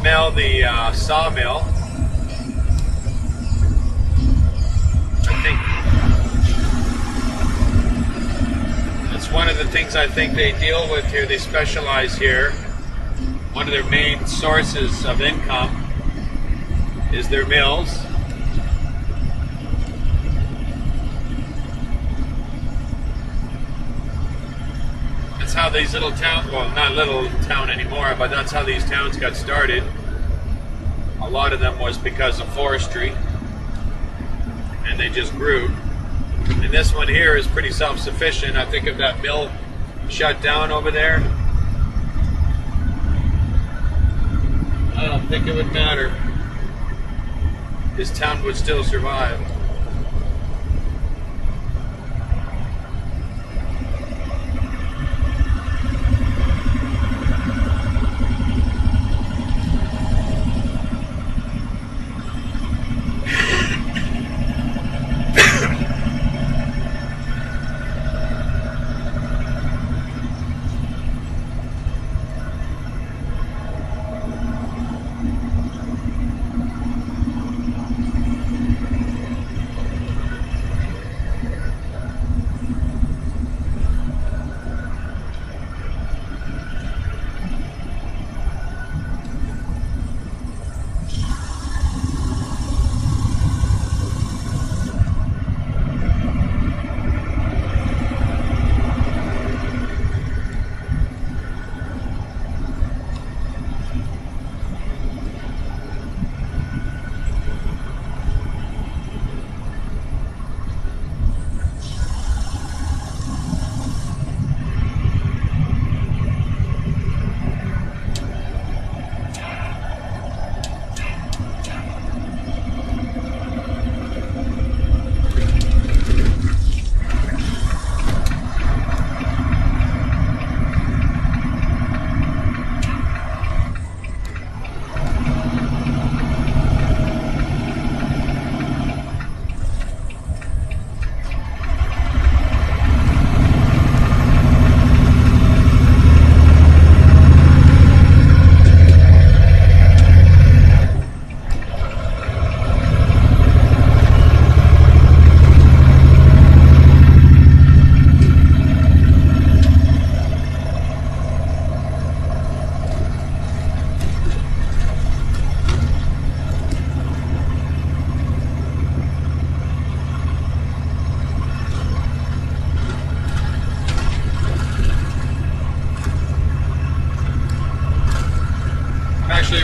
smell the sawmill. I think that's one of the things I think they deal with here. They specialize here. One of their main sources of income is their mills. That's how these little towns, well, not little town anymore, but that's how these towns got started. A lot of them was because of forestry, and they just grew. And this one here is pretty self-sufficient. I think if that mill shut down over there, I don't think it would matter. This town would still survive.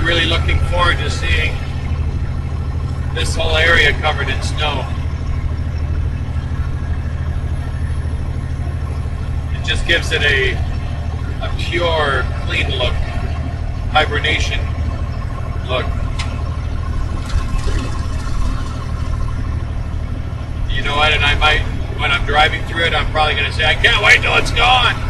Really looking forward to seeing this whole area covered in snow. It just gives it a pure, clean look, hibernation look. You know what, and I might, when I'm driving through it, I'm probably going to say, I can't wait till it's gone.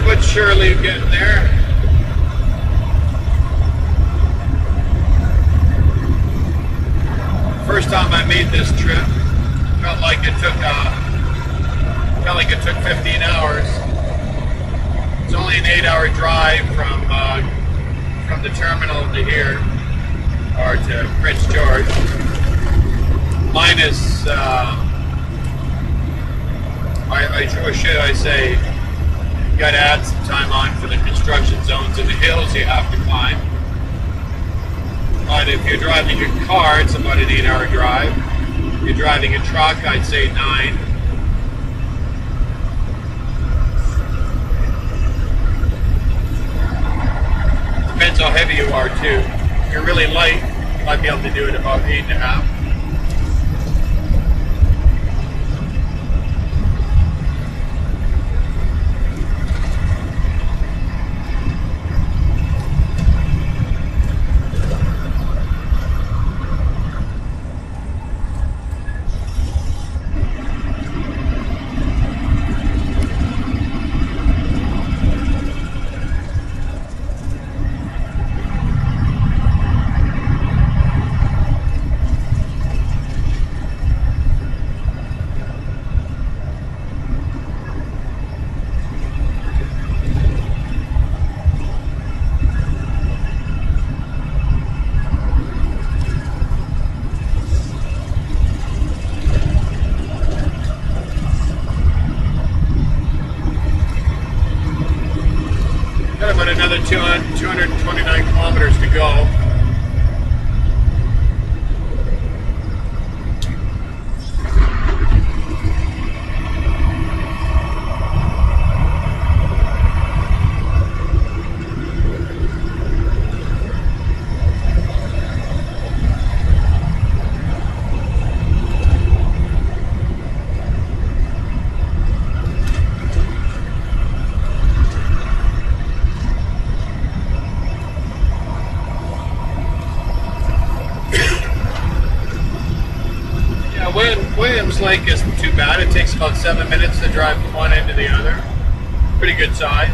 But surely getting there. First time I made this trip, felt like it took 15 hours. It's only an 8-hour drive from the terminal to here, or to Prince George. minus, or should I say, you got to add some time on for the construction zones and the hills you have to climb. But if you're driving your car, it's about an 8-hour drive. If you're driving a truck, I'd say 9. Depends how heavy you are too. If you're really light, you might be able to do it about 8.5. Got about another 229 kilometers to go. Williams Lake isn't too bad. It takes about 7 minutes to drive from one end to the other. Pretty good size.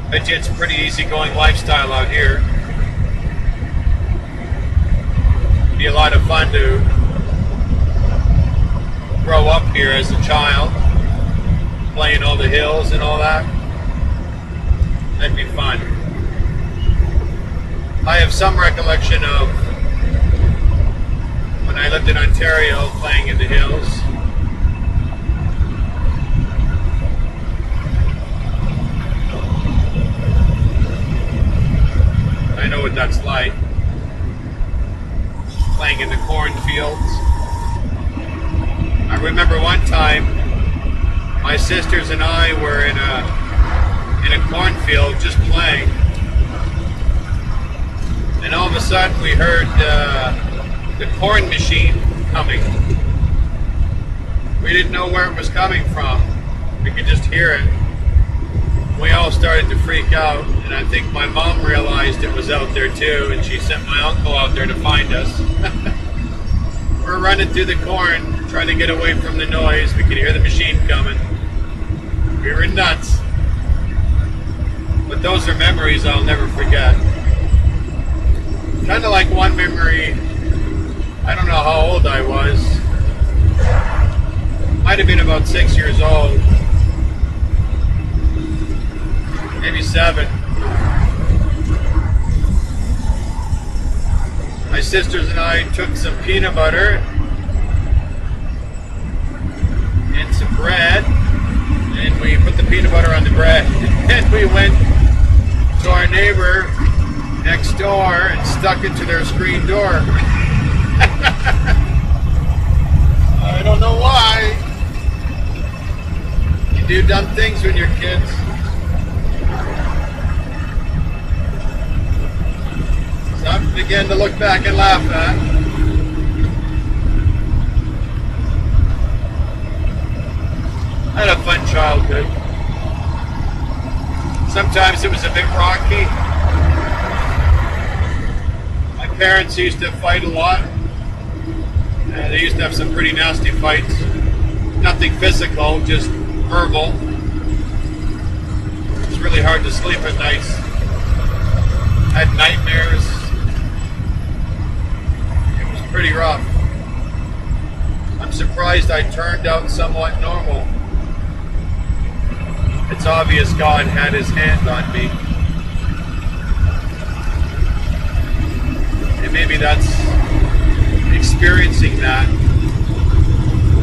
Bet you it's a pretty easygoing lifestyle out here. Be a lot of fun to grow up here as a child, playing all the hills and all that. That'd be fun. I have some recollection of when I lived in Ontario playing in the hills. I know what that's like. Playing in the cornfields. I remember one time my sisters and I were in a cornfield just playing, and all of a sudden we heard the corn machine coming. We didn't know where it was coming from. We could just hear it. We all started to freak out, and I think my mom realized it was out there too, and she sent my uncle out there to find us. We're running through the corn trying to get away from the noise. We could hear the machine coming. We were nuts. But those are memories I'll never forget. Kind of like one memory, I don't know how old I was. Might have been about 6 years old. Maybe 7. My sisters and I took some peanut butter and some bread, and we put the peanut butter on the bread, and we went to our neighbor next door and stuck it to their screen door. I don't know why. You do dumb things when you're kids. Something again to look back and laugh at. I had a fun childhood. Sometimes it was a bit rocky. My parents used to fight a lot. They used to have some pretty nasty fights. Nothing physical, just verbal. It's really hard to sleep at nights. I had nightmares. It was pretty rough. I'm surprised I turned out somewhat normal. it's obvious God had his hand on me. And maybe that's experiencing that.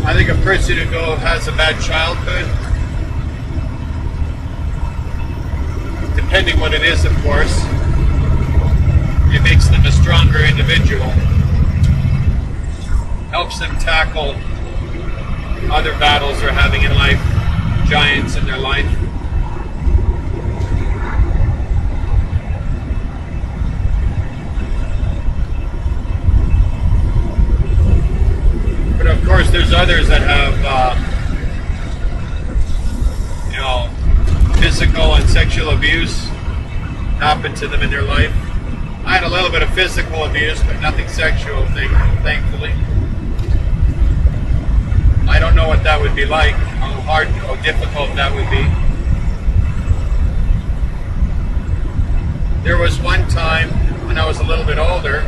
I think a person who has a bad childhood, depending what it is, of course, it makes them a stronger individual. Helps them tackle other battles they're having in life, giants in their life. But of course, there's others that have, physical and sexual abuse happen to them in their life. I had a little bit of physical abuse, but nothing sexual, thankfully. I don't know what that would be like, how hard, how difficult that would be. There was one time when I was a little bit older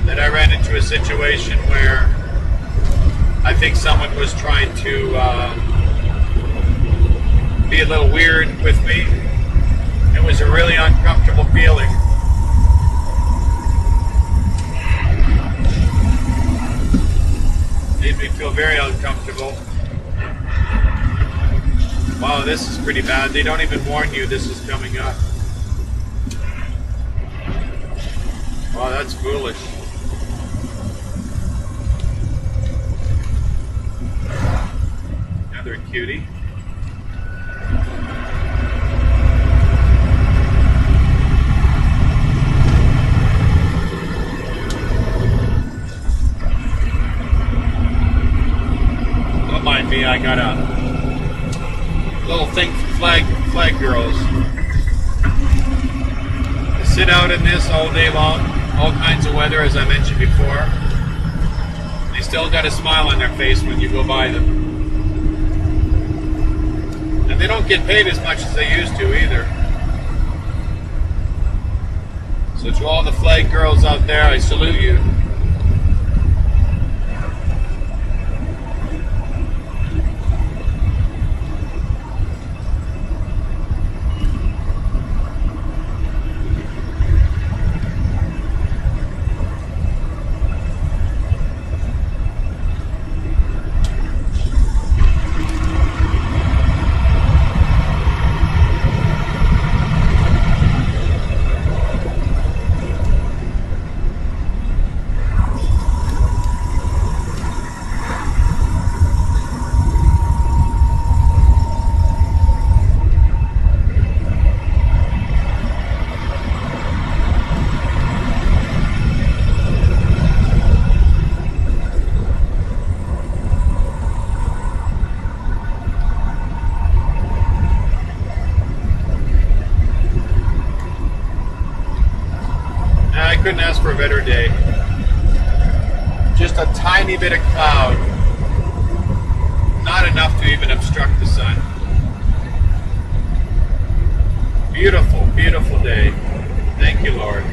that I ran into a situation where I think someone was trying to be a little weird with me. It was a really uncomfortable feeling. Made me feel very uncomfortable. Wow, this is pretty bad. They don't even warn you this is coming up. Wow, that's foolish. Another cutie. Don't mind me, I got a little thing for flag girls. They sit out in this all day long, all kinds of weather, as I mentioned before. They still got a smile on their face when you go by them. And they don't get paid as much as they used to either. So to all the flag girls out there, I salute you. Couldn't ask for a better day. Just a tiny bit of cloud. Not enough to even obstruct the sun. Beautiful, beautiful day. Thank you, Lord.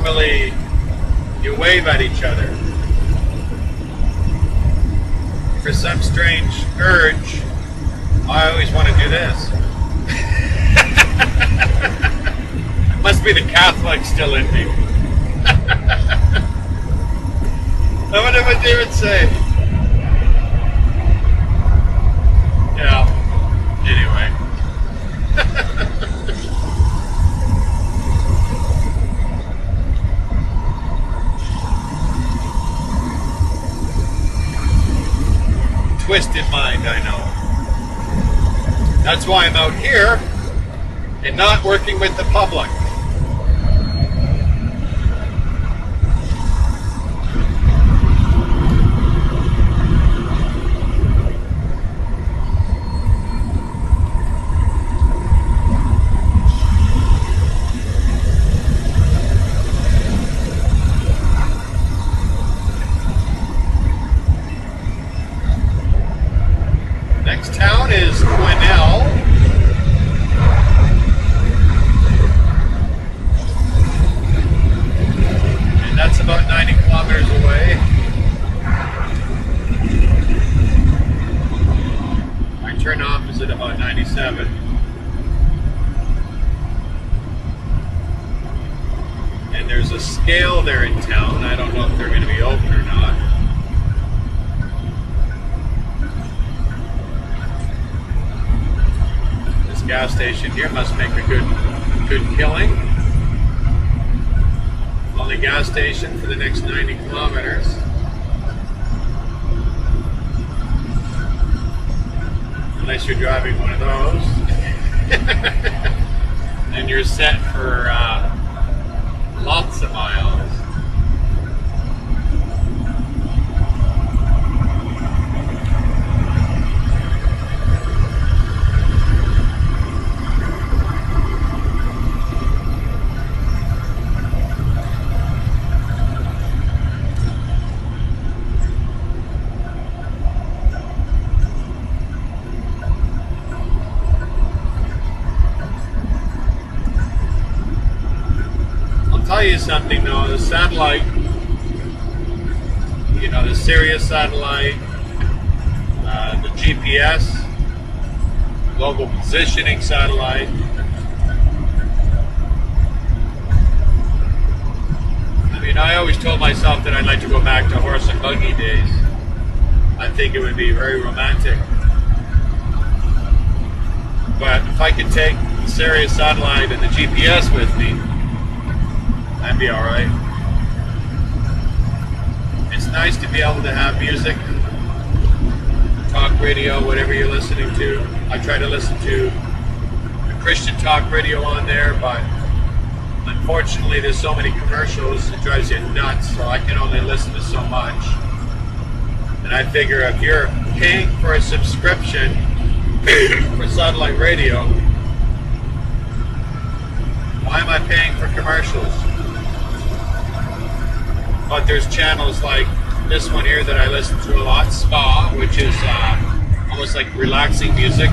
normally you wave at each other. For some strange urge, I always want to do this. Must be the Catholic still in me. I wonder what they would say. Yeah. Anyway. Twisted mind, I know. That's why I'm out here and not working with the public. Next town is Quesnel. And that's about 90 kilometers away. I turn opposite about 97. And there's a scale there in town. I don't know if they're going to be open or not. Gas station here must make a good killing. Only gas station for the next 90 kilometers. Unless you're driving one of those. And you're set for lots of miles. Tell you something though, the satellite, you know, the Sirius satellite, the GPS, global positioning satellite. I mean, I always told myself that I'd like to go back to horse and buggy days. I think it would be very romantic. But if I could take the Sirius satellite and the GPS with me, that'd be alright. It's nice to be able to have music, talk radio, whatever you're listening to. I try to listen to the Christian talk radio on there, but unfortunately there's so many commercials, it drives you nuts, so I can only listen to so much. And I figure if you're paying for a subscription for satellite radio, why am I paying for commercials? But there's channels like this one here that I listen to a lot, Spa, which is almost like relaxing music.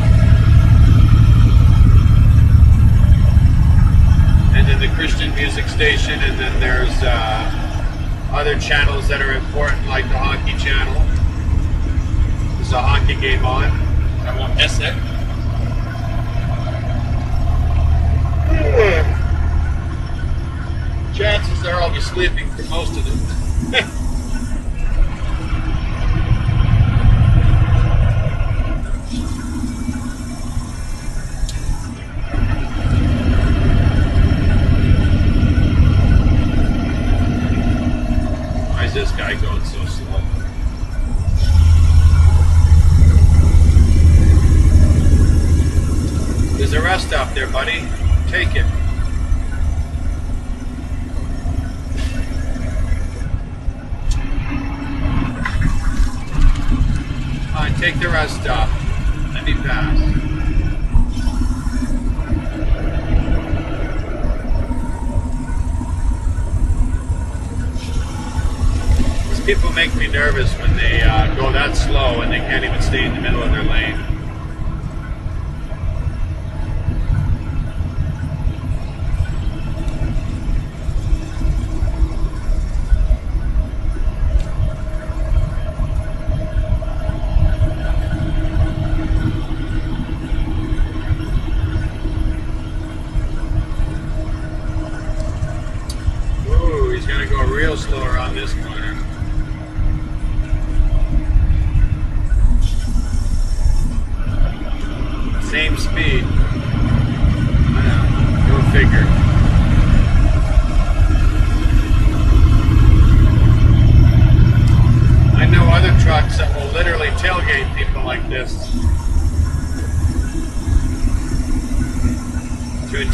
And then the Christian music station, and then there's other channels that are important, like the hockey channel. There's a hockey game on. I won't miss it. Chances are I'll be sleeping for most of it. Why is this guy going so slow? There's a rest stop there, buddy. Take it. Take the rest stop. Let me pass. These people make me nervous when they go that slow and they can't even stay in the middle of their lane.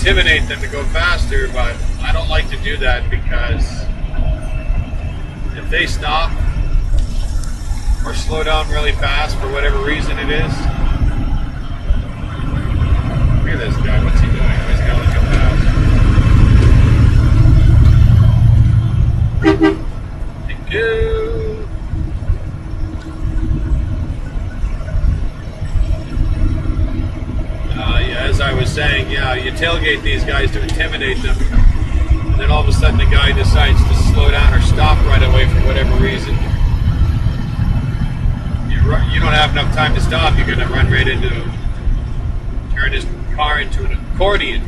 intimidate them to go faster, but I don't like to do that because if they stop or slow down really fast for whatever reason it is. Look at this guy, what's he doing? Oh, he's got like a pass. Thank you. Yeah, as I was saying, yeah, you tailgate these guys to intimidate them, and then all of a sudden the guy decides to slow down or stop right away for whatever reason. You don't have enough time to stop, you're going to run right into, turn his car into an accordion.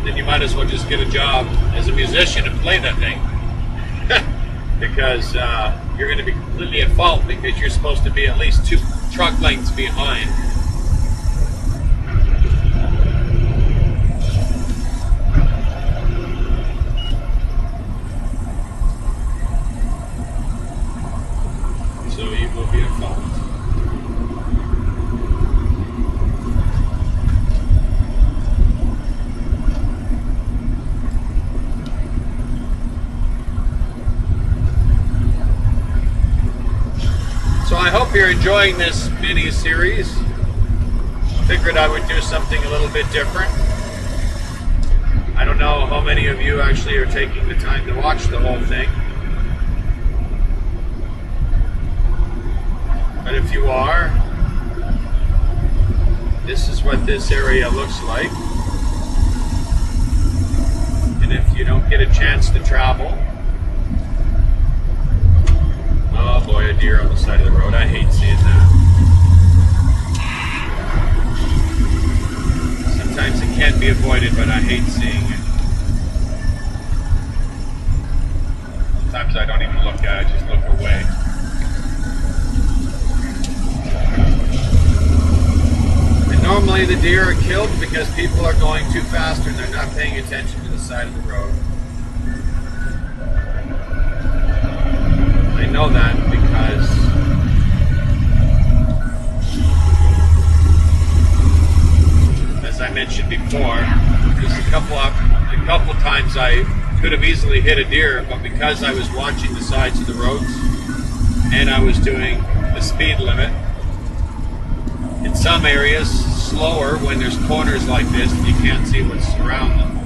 Then you might as well just get a job as a musician and play that thing. Because you're going to be completely at fault because you're supposed to be at least 2 truck lengths behind. So you will be at fault. So I hope you're enjoying this mini-series. Figured I would do something a little bit different. I don't know how many of you actually are taking the time to watch the whole thing. But if you are, this is what this area looks like. And if you don't get a chance to travel, oh boy, a deer on the side of the road. I hate seeing that. Sometimes it can't be avoided, but I hate seeing it. Sometimes I don't even look at it, I just look away. And normally the deer are killed because people are going too fast and they're not paying attention to the side of the road. I know that because as I mentioned before, there's a couple times I could have easily hit a deer, but because I was watching the sides of the roads and I was doing the speed limit, in some areas slower when there's corners like this and you can't see what's around them.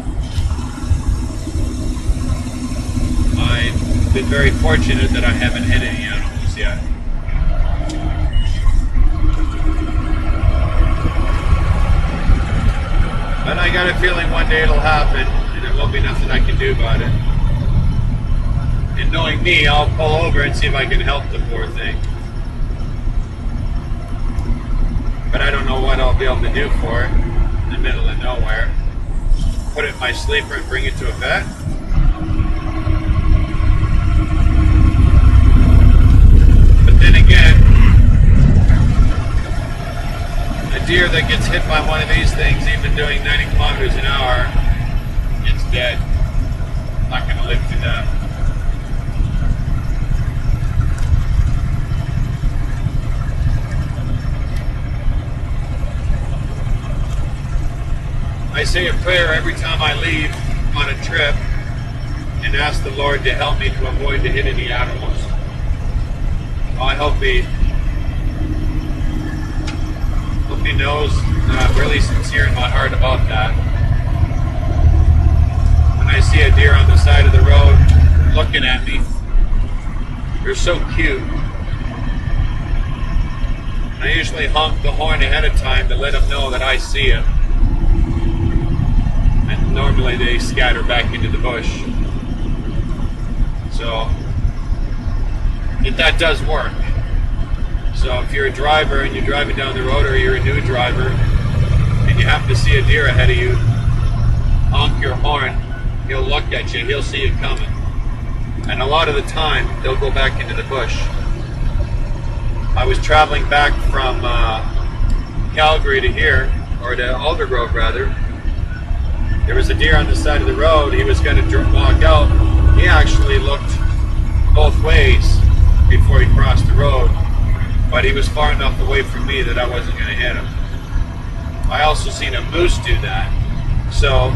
I've been very fortunate that I haven't hit any animals yet. But I got a feeling one day it'll happen and there won't be nothing I can do about it. And knowing me, I'll pull over and see if I can help the poor thing. But I don't know what I'll be able to do for it in the middle of nowhere. Put it in my sleeper and bring it to a vet. But then again, a deer that gets hit by one of these things, even doing 90 kilometers an hour, it's dead. I'm not going to live through that. I say a prayer every time I leave on a trip and ask the Lord to help me to avoid to hit any animals. I hope He knows that I'm really sincere in my heart about that. When I see a deer on the side of the road looking at me, they're so cute. And I usually honk the horn ahead of time to let them know that I see them. And normally they scatter back into the bush. So that does work. So if you're a driver and you're driving down the road, or you're a new driver and you happen to see a deer ahead of you, honk your horn, he'll look at you, he'll see you coming. And a lot of the time, they'll go back into the bush. I was traveling back from Calgary to here, or to Aldergrove rather, there was a deer on the side of the road. He was going to walk out. He actually looked both ways before he crossed the road, but he was far enough away from me that I wasn't going to hit him. I also seen a moose do that. So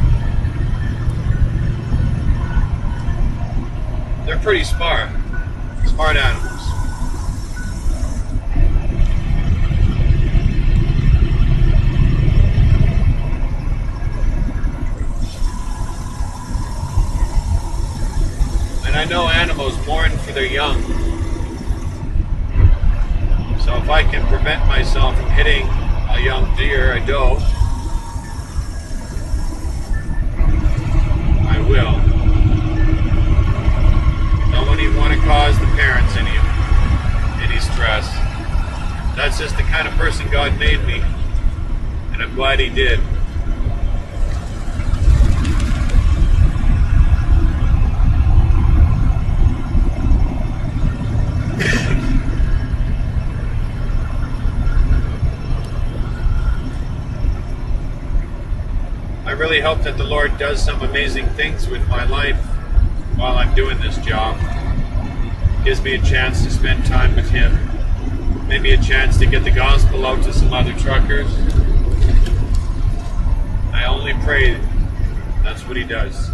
they're pretty smart animals. I know animals mourn for their young. So if I can prevent myself from hitting a young deer, a doe, I will. Don't even want to cause the parents any stress. That's just the kind of person God made me, and I'm glad He did. I really hope that the Lord does some amazing things with my life while I'm doing this job. Gives me a chance to spend time with Him. Maybe a chance to get the gospel out to some other truckers. I only pray that's what He does.